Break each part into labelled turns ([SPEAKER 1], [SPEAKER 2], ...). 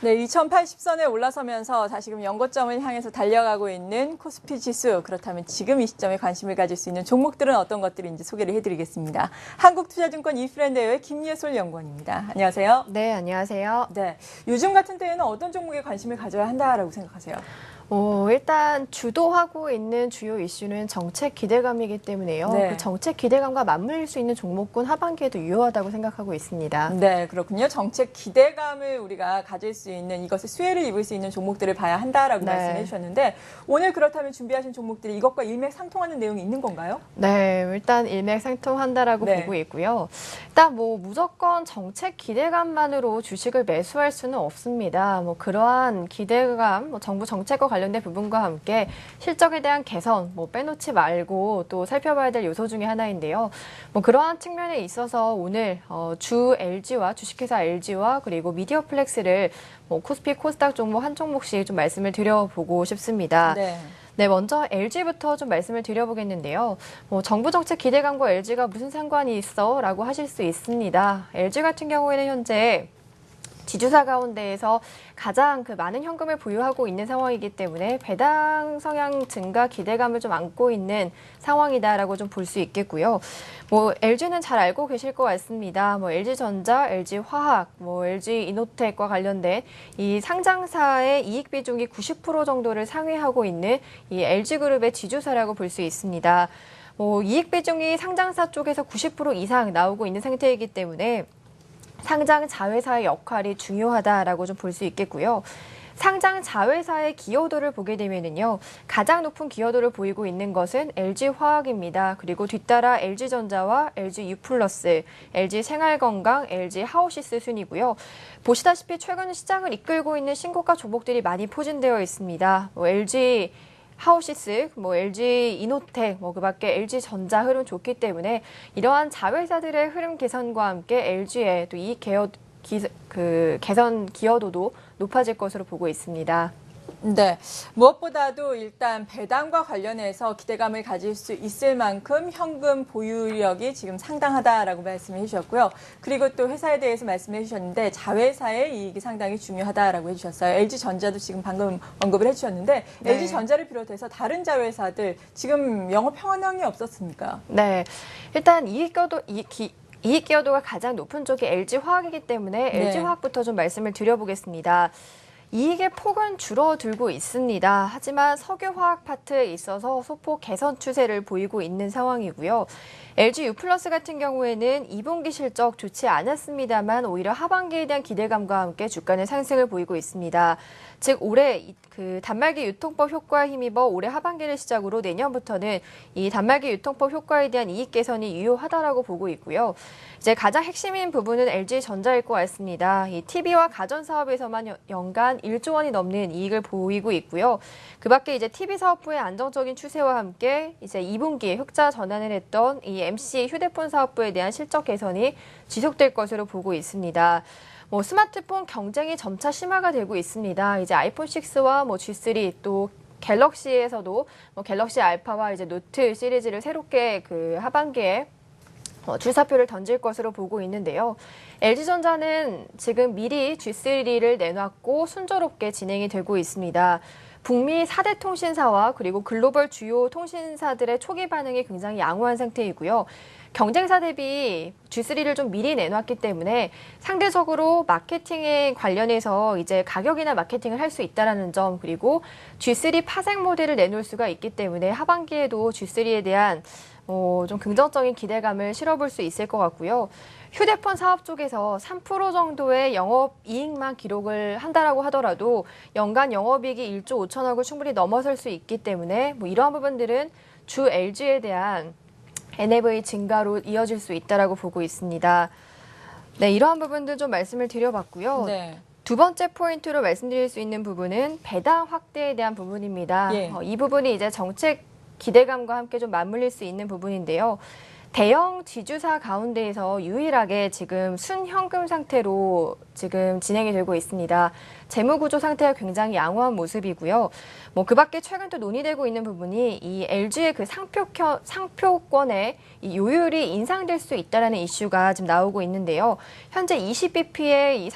[SPEAKER 1] 네, 2080선에 올라서면서 다시금 연고점을 향해서 달려가고 있는 코스피 지수. 그렇다면 지금 이 시점에 관심을 가질 수 있는 종목들은 어떤 것들인지 소개를 해드리겠습니다. 한국투자증권 이프렌드의 김예솔 연구원입니다. 안녕하세요.
[SPEAKER 2] 네, 안녕하세요.
[SPEAKER 1] 네, 요즘 같은 때에는 어떤 종목에 관심을 가져야 한다라고 생각하세요?
[SPEAKER 2] 일단 주도하고 있는 주요 이슈는 정책 기대감이기 때문에요.
[SPEAKER 1] 네.
[SPEAKER 2] 그 정책 기대감과 맞물릴 수 있는 종목군 하반기에도 유효하다고 생각하고 있습니다.
[SPEAKER 1] 네, 그렇군요. 정책 기대감을 우리가 가질 수 있는 이것에 수혜를 입을 수 있는 종목들을 봐야 한다라고
[SPEAKER 2] 네.
[SPEAKER 1] 말씀해 주셨는데 오늘 그렇다면 준비하신 종목들이 이것과 일맥상통하는 내용이 있는 건가요?
[SPEAKER 2] 네, 일단 일맥상통한다라고
[SPEAKER 1] 네.
[SPEAKER 2] 보고 있고요. 일단 무조건 정책 기대감만으로 주식을 매수할 수는 없습니다. 그러한 기대감, 정부 정책과 관련된 부분과 함께 실적에 대한 개선, 빼놓지 말고 또 살펴봐야 될 요소 중에 하나인데요. 그러한 측면에 있어서 오늘 주 LG와 주식회사 LG와 그리고 미디어플렉스를 코스피, 코스닥 종목 한 종목씩 좀 말씀을 드려보고 싶습니다.
[SPEAKER 1] 네.
[SPEAKER 2] 네, 먼저 LG부터 좀 말씀을 드려보겠는데요. 정부 정책 기대감과 LG가 무슨 상관이 있어? 라고 하실 수 있습니다. LG 같은 경우에는 현재 지주사 가운데에서 가장 많은 현금을 보유하고 있는 상황이기 때문에 배당 성향 증가 기대감을 좀 안고 있는 상황이다라고 좀 볼 수 있겠고요. LG는 잘 알고 계실 것 같습니다. LG전자, LG화학, LG이노텍과 관련된 이 상장사의 이익 비중이 90% 정도를 상회하고 있는 이 LG그룹의 지주사라고 볼 수 있습니다. 이익 비중이 상장사 쪽에서 90% 이상 나오고 있는 상태이기 때문에 상장 자회사의 역할이 중요하다라고 좀 볼 수 있겠고요. 상장 자회사의 기여도를 보게 되면은요, 가장 높은 기여도를 보이고 있는 것은 LG화학입니다. 그리고 뒤따라 LG전자와 LGU+, LG생활건강, LG하우시스 순이고요. 보시다시피 최근 시장을 이끌고 있는 신고가 종목들이 많이 포진되어 있습니다. LG 하우시스, LG 이노텍, 그 밖에 LG전자 흐름 좋기 때문에 이러한 자회사들의 흐름 개선과 함께 LG의 또 이 개선 기여도도 높아질 것으로 보고 있습니다.
[SPEAKER 1] 네, 무엇보다도 일단 배당과 관련해서 기대감을 가질 수 있을 만큼 현금 보유력이 지금 상당하다라고 말씀해 주셨고요. 그리고 또 회사에 대해서 말씀해 주셨는데 자회사의 이익이 상당히 중요하다라고 해주셨어요. LG전자도 지금 방금 언급을 해주셨는데
[SPEAKER 2] 네.
[SPEAKER 1] LG전자를 비롯해서 다른 자회사들 지금 영업 현황이 없었습니까?
[SPEAKER 2] 네, 일단 이익 기여도가 가장 높은 쪽이 LG화학이기 때문에
[SPEAKER 1] 네.
[SPEAKER 2] LG화학부터 좀 말씀을 드려보겠습니다. 이익의 폭은 줄어들고 있습니다. 하지만 석유화학 파트에 있어서 소폭 개선 추세를 보이고 있는 상황이고요. LGU+ 같은 경우에는 2분기 실적 좋지 않았습니다만 오히려 하반기에 대한 기대감과 함께 주가는 상승을 보이고 있습니다. 즉 올해 단말기 유통법 효과에 힘입어 올해 하반기를 시작으로 내년부터는 이 단말기 유통법 효과에 대한 이익 개선이 유효하다라고 보고 있고요. 이제 가장 핵심인 부분은 LG전자일 것 같습니다. 이 TV와 가전 사업에서만 연간 1조 원이 넘는 이익을 보이고 있고요. 그 밖에 이제 TV 사업부의 안정적인 추세와 함께 이제 2분기에 흑자 전환을 했던 이 MC 휴대폰 사업부에 대한 실적 개선이 지속될 것으로 보고 있습니다. 스마트폰 경쟁이 점차 심화가 되고 있습니다. 이제 아이폰 6와 G3 또 갤럭시에서도 갤럭시 알파와 이제 노트 시리즈를 새롭게 하반기에 출사표를 던질 것으로 보고 있는데요. LG전자는 지금 미리 G3를 내놨고 순조롭게 진행이 되고 있습니다. 북미 4대 통신사와 그리고 글로벌 주요 통신사들의 초기 반응이 굉장히 양호한 상태이고요. 경쟁사 대비 G3를 좀 미리 내놨기 때문에 상대적으로 마케팅에 관련해서 이제 가격이나 마케팅을 할 수 있다는 점, 그리고 G3 파생 모델을 내놓을 수가 있기 때문에 하반기에도 G3에 대한 좀 긍정적인 기대감을 실어볼 수 있을 것 같고요. 휴대폰 사업 쪽에서 3% 정도의 영업이익만 기록을 한다라고 하더라도 연간 영업이익이 1조 5천억을 충분히 넘어설 수 있기 때문에 이러한 부분들은 주 LG에 대한 NAV 증가로 이어질 수 있다라고 보고 있습니다. 네, 이러한 부분들 좀 말씀을 드려봤고요.
[SPEAKER 1] 네.
[SPEAKER 2] 두 번째 포인트로 말씀드릴 수 있는 부분은 배당 확대에 대한 부분입니다.
[SPEAKER 1] 예.
[SPEAKER 2] 이 부분이 이제 정책 기대감과 함께 좀 맞물릴 수 있는 부분인데요. 대형 지주사 가운데에서 유일하게 지금 순현금 상태로 지금 진행이 되고 있습니다. 재무구조 상태가 굉장히 양호한 모습이고요. 뭐 그 밖에 최근 또 논의되고 있는 부분이 이 LG의 그 상표권의 이 요율이 인상될 수 있다라는 이슈가 지금 나오고 있는데요. 현재 20bp의 이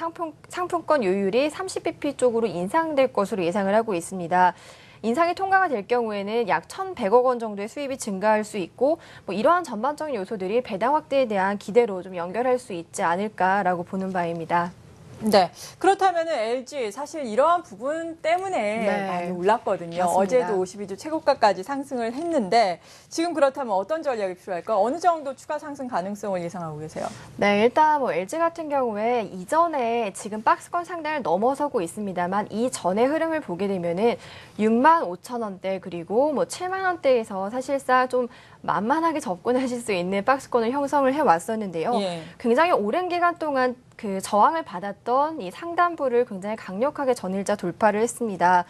[SPEAKER 2] 상품권 요율이 30bp 쪽으로 인상될 것으로 예상을 하고 있습니다. 인상이 통과가 될 경우에는 약 1,100억 원 정도의 수입이 증가할 수 있고 뭐 이러한 전반적인 요소들이 배당 확대에 대한 기대로 좀 연결할 수 있지 않을까라고 보는 바입니다.
[SPEAKER 1] 네. 그렇다면 LG 사실 이러한 부분 때문에
[SPEAKER 2] 네.
[SPEAKER 1] 많이 올랐거든요.
[SPEAKER 2] 맞습니다.
[SPEAKER 1] 어제도 52주 최고가까지 상승을 했는데 지금 그렇다면 어떤 전략이 필요할까? 어느 정도 추가 상승 가능성을 예상하고 계세요?
[SPEAKER 2] 네, 일단 뭐 LG 같은 경우에 이전에 지금 박스권 상단을 넘어서고 있습니다만 이전의 흐름을 보게 되면은 65,000원대 그리고 뭐 7만 원대에서 사실상 좀 만만하게 접근하실 수 있는 박스권을 형성을 해왔었는데요.
[SPEAKER 1] 예.
[SPEAKER 2] 굉장히 오랜 기간 동안 그 저항을 받았던 이 상단부를 굉장히 강력하게 전일자 돌파를 했습니다.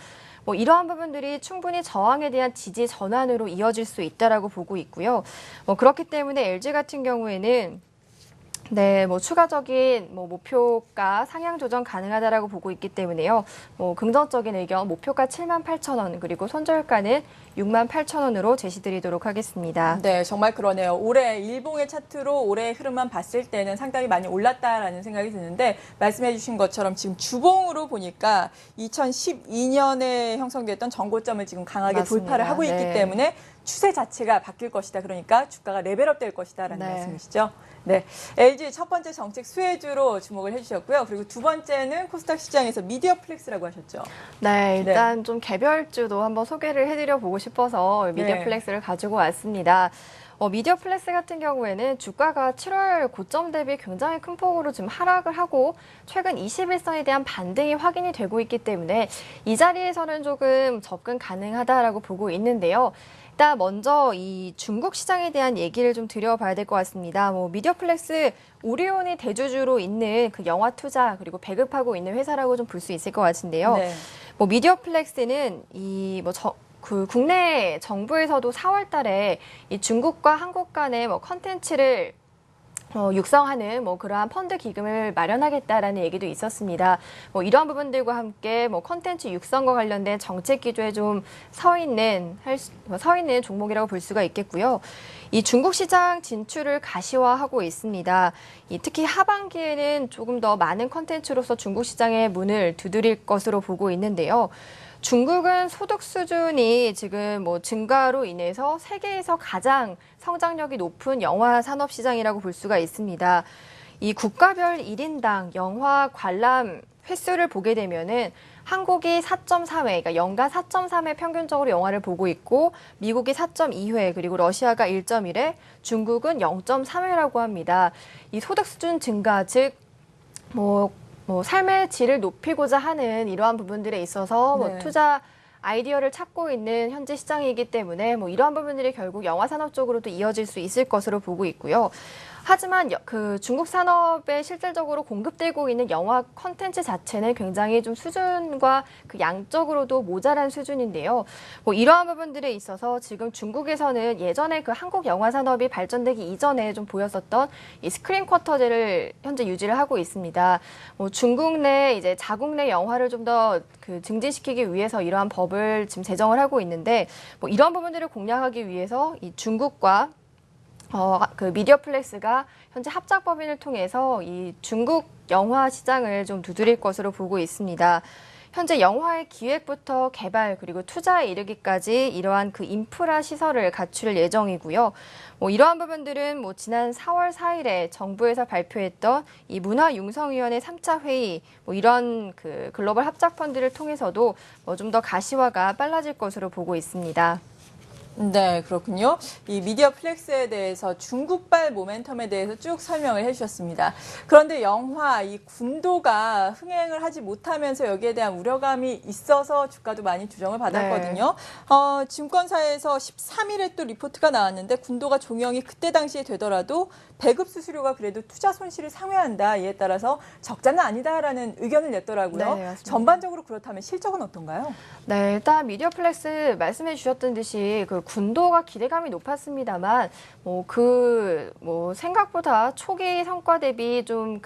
[SPEAKER 2] 뭐 이러한 부분들이 충분히 저항에 대한 지지 전환으로 이어질 수 있다라고 보고 있고요. 뭐 그렇기 때문에 LG 같은 경우에는 네, 뭐 추가적인 뭐 목표가 상향 조정 가능하다라고 보고 있기 때문에요. 뭐 긍정적인 의견, 목표가 78,000원 그리고 손절가는 68,000원으로 제시드리도록 하겠습니다.
[SPEAKER 1] 네, 정말 그러네요. 올해 일봉의 차트로 올해의 흐름만 봤을 때는 상당히 많이 올랐다라는 생각이 드는데 말씀해 주신 것처럼 지금 주봉으로 보니까 2012년에 형성됐던 전고점을 지금 강하게
[SPEAKER 2] 맞습니다.
[SPEAKER 1] 돌파를 하고 있기
[SPEAKER 2] 네.
[SPEAKER 1] 때문에 추세 자체가 바뀔 것이다. 그러니까 주가가 레벨업 될 것이다라는
[SPEAKER 2] 네.
[SPEAKER 1] 말씀이시죠. 네, LG 첫 번째 정책 수혜주로 주목을 해주셨고요. 그리고 두 번째는 코스닥 시장에서 미디어 플렉스라고 하셨죠.
[SPEAKER 2] 네, 일단 좀 개별주도 한번 소개를 해드려 보고 싶어서 미디어
[SPEAKER 1] 네.
[SPEAKER 2] 플렉스를 가지고 왔습니다. 미디어 플렉스 같은 경우에는 주가가 7월 고점 대비 굉장히 큰 폭으로 지금 하락을 하고 최근 21선에 대한 반등이 확인이 되고 있기 때문에 이 자리에서는 조금 접근 가능하다라고 보고 있는데요. 일단 먼저 이 중국 시장에 대한 얘기를 좀 드려봐야 될 것 같습니다. 뭐 미디어 플렉스 오리온이 대주주로 있는 그 영화 투자 그리고 배급하고 있는 회사라고 좀 볼 수 있을 것 같은데요.
[SPEAKER 1] 네.
[SPEAKER 2] 뭐 미디어 플렉스는 그 국내 정부에서도 4월 달에 이 중국과 한국 간의 뭐 컨텐츠를 육성하는 뭐 그러한 펀드 기금을 마련하겠다라는 얘기도 있었습니다. 뭐 이러한 부분들과 함께 뭐 컨텐츠 육성과 관련된 정책 기조에 좀 서 있는 종목이라고 볼 수가 있겠고요. 이 중국 시장 진출을 가시화하고 있습니다. 특히 하반기에는 조금 더 많은 컨텐츠로서 중국 시장의 문을 두드릴 것으로 보고 있는데요. 중국은 소득 수준이 지금 뭐 증가로 인해서 세계에서 가장 성장력이 높은 영화 산업 시장이라고 볼 수가 있습니다. 이 국가별 1인당 영화 관람 횟수를 보게 되면은 한국이 4.3회, 그러니까 연간 4.3회 평균적으로 영화를 보고 있고 미국이 4.2회, 그리고 러시아가 1.1회, 중국은 0.3회라고 합니다. 이 소득 수준 증가, 즉 삶의 질을 높이고자 하는 이러한 부분들에 있어서
[SPEAKER 1] 네.
[SPEAKER 2] 투자 아이디어를 찾고 있는 현재 시장이기 때문에 이러한 부분들이 결국 영화 산업 쪽으로도 이어질 수 있을 것으로 보고 있고요. 하지만 그 중국 산업에 실질적으로 공급되고 있는 영화 컨텐츠 자체는 굉장히 좀 수준과 그 양적으로도 모자란 수준인데요. 이러한 부분들에 있어서 지금 중국에서는 예전에 그 한국 영화 산업이 발전되기 이전에 좀 보였었던 이 스크린 쿼터제를 현재 유지를 하고 있습니다. 중국 내 이제 자국 내 영화를 좀 더 그 증진시키기 위해서 이러한 법을 지금 제정을 하고 있는데 이러한 부분들을 공략하기 위해서 이 중국과 그 미디어 플렉스가 현재 합작 법인을 통해서 이 중국 영화 시장을 좀 두드릴 것으로 보고 있습니다. 현재 영화의 기획부터 개발 그리고 투자에 이르기까지 이러한 그 인프라 시설을 갖출 예정이고요. 이러한 부분들은 지난 4월 4일에 정부에서 발표했던 이 문화융성위원회 3차 회의 이런 그 글로벌 합작 펀드를 통해서도 좀 더 가시화가 빨라질 것으로 보고 있습니다.
[SPEAKER 1] 네, 그렇군요. 이 미디어 플렉스에 대해서 중국발 모멘텀에 대해서 쭉 설명을 해주셨습니다. 그런데 영화 이 군도가 흥행을 하지 못하면서 여기에 대한 우려감이 있어서 주가도 많이 조정을 받았거든요. 증권사에서 13일에 또 리포트가 나왔는데 군도가 종영이 그때 당시에 되더라도 배급 수수료가 그래도 투자 손실을 상회한다. 이에 따라서 적자는 아니다라는 의견을 냈더라고요.
[SPEAKER 2] 네, 맞습니다.
[SPEAKER 1] 전반적으로 그렇다면 실적은 어떤가요?
[SPEAKER 2] 네, 일단 미디어 플렉스 말씀해 주셨던 듯이 그 군도가 기대감이 높았습니다만 생각보다 초기 성과 대비 좀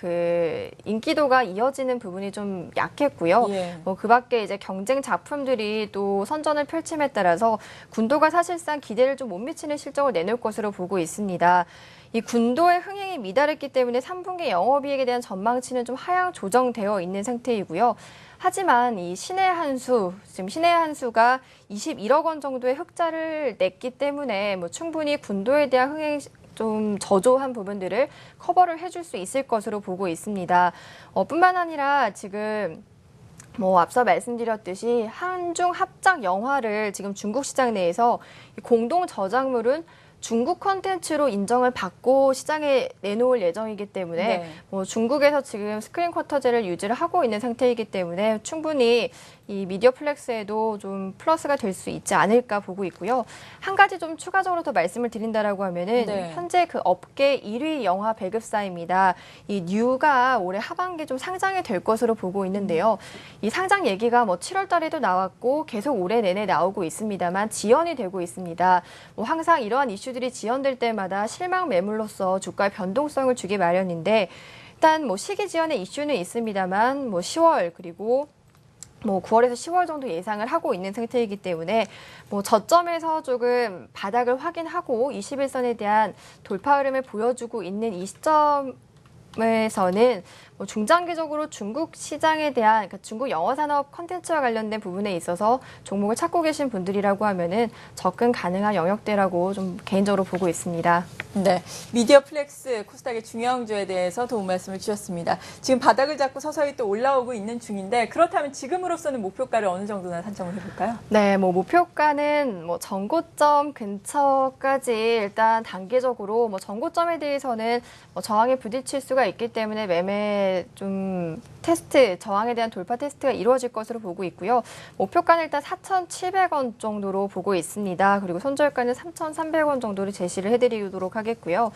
[SPEAKER 2] 인기도가 이어지는 부분이 좀 약했고요.
[SPEAKER 1] 예.
[SPEAKER 2] 그 밖에 이제 경쟁 작품들이 또 선전을 펼침에 따라서 군도가 사실상 기대를 좀 못 미치는 실적을 내놓을 것으로 보고 있습니다. 이 군도의 흥행이 미달했기 때문에 3분기 영업이익에 대한 전망치는 좀 하향 조정되어 있는 상태이고요. 하지만 이 지금 신의 한 수가 21억 원 정도의 흑자를 냈기 때문에 충분히 군도에 대한 흥행 좀 저조한 부분들을 커버를 해줄 수 있을 것으로 보고 있습니다. 뿐만 아니라 지금 앞서 말씀드렸듯이 한중 합작 영화를 지금 중국 시장 내에서 공동 저작물은 중국 콘텐츠로 인정을 받고 시장에 내놓을 예정이기 때문에 중국에서 지금 스크린 쿼터제를 유지를 하고 있는 상태이기 때문에 충분히 이 미디어 플렉스에도 좀 플러스가 될 수 있지 않을까 보고 있고요. 한 가지 좀 추가적으로 더 말씀을 드린다라고 하면은 현재 그 업계 1위 영화 배급사입니다. 이 뉴가 올해 하반기에 좀 상장이 될 것으로 보고 있는데요. 이 상장 얘기가 7월 달에도 나왔고 계속 올해 내내 나오고 있습니다만 지연이 되고 있습니다. 항상 이러한 이슈들이 지연될 때마다 실망 매물로서 주가에 변동성을 주기 마련인데 일단 시기 지연의 이슈는 있습니다만 10월 그리고 9월에서 10월 정도 예상을 하고 있는 상태이기 때문에 저점에서 조금 바닥을 확인하고 21선에 대한 돌파 흐름을 보여주고 있는 이 시점에서는 중장기적으로 중국 시장에 대한 중국 영화 산업 콘텐츠와 관련된 부분에 있어서 종목을 찾고 계신 분들이라고 하면은 접근 가능한 영역대라고 좀 개인적으로 보고 있습니다.
[SPEAKER 1] 네, 미디어 플렉스 코스닥의 중요주에 대해서 도움 말씀을 주셨습니다. 지금 바닥을 잡고 서서히 또 올라오고 있는 중인데 그렇다면 지금으로서는 목표가를 어느 정도나 산정을 해볼까요?
[SPEAKER 2] 네, 목표가는 전고점 근처까지 일단 단계적으로 전고점에 대해서는 저항에 부딪힐 수가 있기 때문에 매매 좀 저항에 대한 돌파 테스트가 이루어질 것으로 보고 있고요. 목표가는 일단 4,700원 정도로 보고 있습니다. 그리고 손절가는 3,300원 정도를 제시를 해드리도록 하겠고요.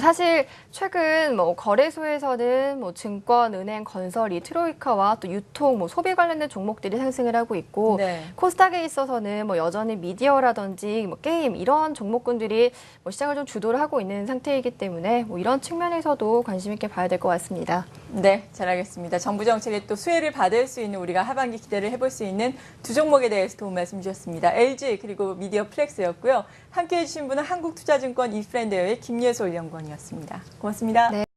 [SPEAKER 2] 사실 최근 거래소에서는 증권, 은행, 건설, 이 트로이카와 또 유통, 소비 관련된 종목들이 상승을 하고 있고 코스닥에 있어서는 여전히 미디어라든지 게임 이런 종목군들이 시장을 좀 주도를 하고 있는 상태이기 때문에 이런 측면에서도 관심 있게 봐야 될 것 같습니다.
[SPEAKER 1] 네, 잘 알겠습니다. 정부 정책에 또 수혜를 받을 수 있는 우리가 하반기 기대를 해볼 수 있는 두 종목에 대해서 도움 말씀 주셨습니다. LG 그리고 미디어 플렉스였고요. 함께해 주신 분은 한국투자증권 이프렌드의 김예솔 연구원이었습니다. 고맙습니다.
[SPEAKER 2] 네.